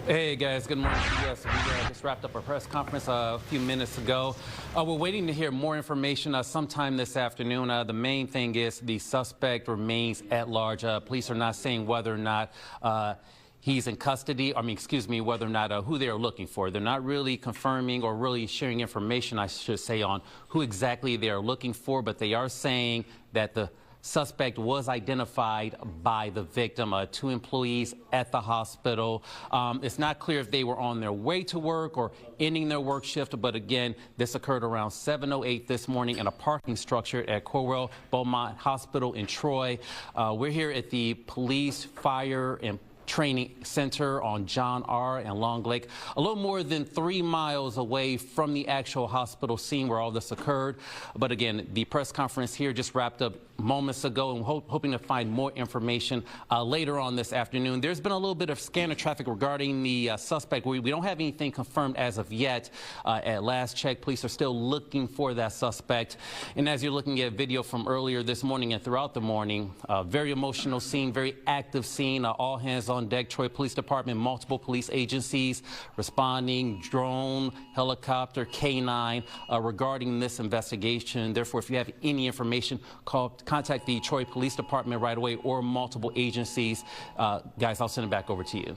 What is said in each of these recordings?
Hey guys, good morning. Yes, we just wrapped up our press conference a few minutes ago. We're waiting to hear more information sometime this afternoon. The main thing is the suspect remains at large. Police are not saying whether or not he's in custody, whether or not who they are looking for. They're not really confirming or really sharing information, I should say, on who exactly they are looking for, but they are saying that the suspect was identified by the victim, two employees at the hospital. It's not clear if they were on their way to work or ending their work shift, but again, this occurred around 7:08 this morning in a parking structure at Corewell Beaumont Hospital in Troy. We're here at the Police, Fire, and Training Center on John R. and Long Lake, a little more than 3 miles away from the actual hospital scene where all this occurred. But again, the press conference here just wrapped up moments ago, and hoping to find more information later on this afternoon. There's been a little bit of scanner traffic regarding the suspect. We don't have anything confirmed as of yet. At last check, police are still looking for that suspect. And as you're looking at video from earlier this morning and throughout the morning, very emotional scene, very active scene, all hands on deck. Troy Police Department, multiple police agencies responding, drone, helicopter, K9, regarding this investigation. Therefore, if you have any information, contact the Troy Police Department right away or multiple agencies. Guys, I'll send it back over to you.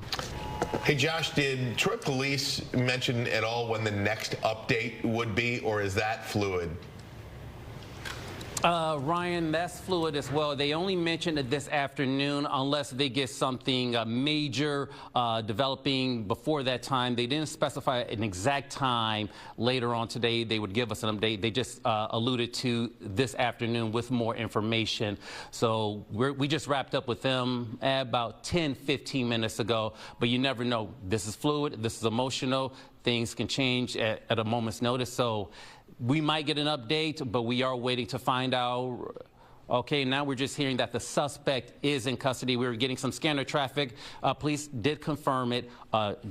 Hey, Josh, did Troy Police mention at all when the next update would be, or is that fluid? Ryan, that's fluid as well. They only mentioned it this afternoon unless they get something major developing before that time. They didn't specify an exact time later on today. They would give us an update. They just alluded to this afternoon with more information. So we just wrapped up with them about 10-15 minutes ago. But you never know. This is fluid. This is emotional. Things can change at a moment's notice. So we might get an update, but we are waiting to find out. Okay, now we're just hearing that the suspect is in custody. We were getting some scanner traffic. Police did confirm it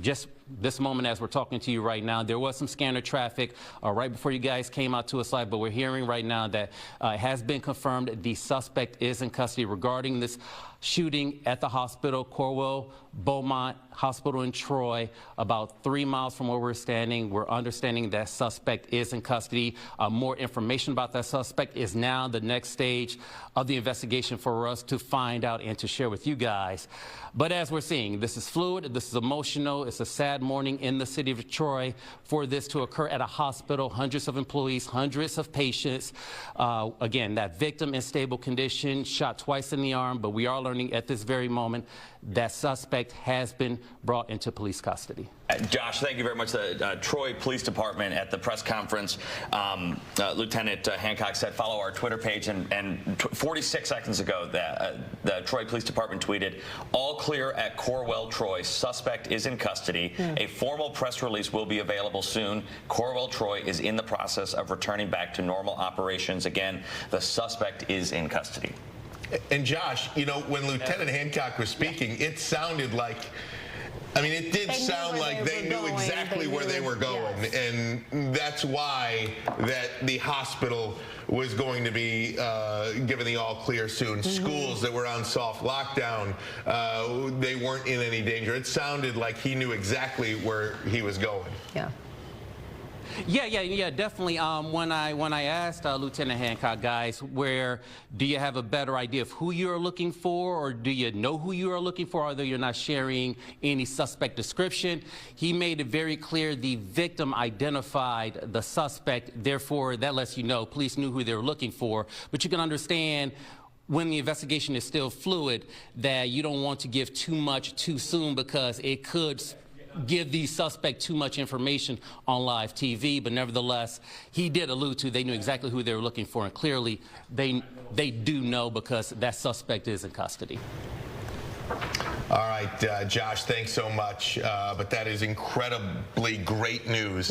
just this moment as we're talking to you right now. There was some scanner traffic right before you guys came out to us live, but we're hearing right now that it has been confirmed the suspect is in custody regarding this shooting at the hospital, Corewell Beaumont Hospital in Troy, about 3 miles from where we're standing. We're understanding that suspect is in custody. More information about that suspect is now the next stage of the investigation for us to find out and to share with you guys. But as we're seeing, this is fluid, this is emotional. It's a sad morning in the city of Troy for this to occur at a hospital. Hundreds of employees, hundreds of patients. Again, that victim in stable condition, shot twice in the arm, but we are learning at this very moment that suspect has been brought into police custody. Josh, thank you very much. The Troy Police Department at the press conference, Lieutenant Hancock said, follow our Twitter page, and 46 seconds ago, the Troy Police Department tweeted, all clear at Corewell, Troy. Suspect is in custody. A formal press release will be available soon. Corewell, Troy is in the process of returning back to normal operations. Again, the suspect is in custody. And Josh, you know, when Lieutenant Hancock was speaking, it sounded like, I mean, it did sound like they knew exactly where they were going. Yes. And that's why that the hospital was going to be given the all clear soon. Schools that were on soft lockdown, they weren't in any danger. It sounded like he knew exactly where he was going. Yeah. Yeah, definitely. When I asked Lieutenant Hancock, guys, do you have a better idea of who you're looking for, or do you know who you are looking for, although you're not sharing any suspect description? He made it very clear the victim identified the suspect. Therefore, that lets you know police knew who they were looking for. But you can understand, when the investigation is still fluid, that you don't want to give too much too soon, because it could give the suspect too much information on live TV. But nevertheless, he did allude to they knew exactly who they were looking for, and clearly they do know, because that suspect is in custody. All right, Josh, thanks so much. But that is incredibly great news.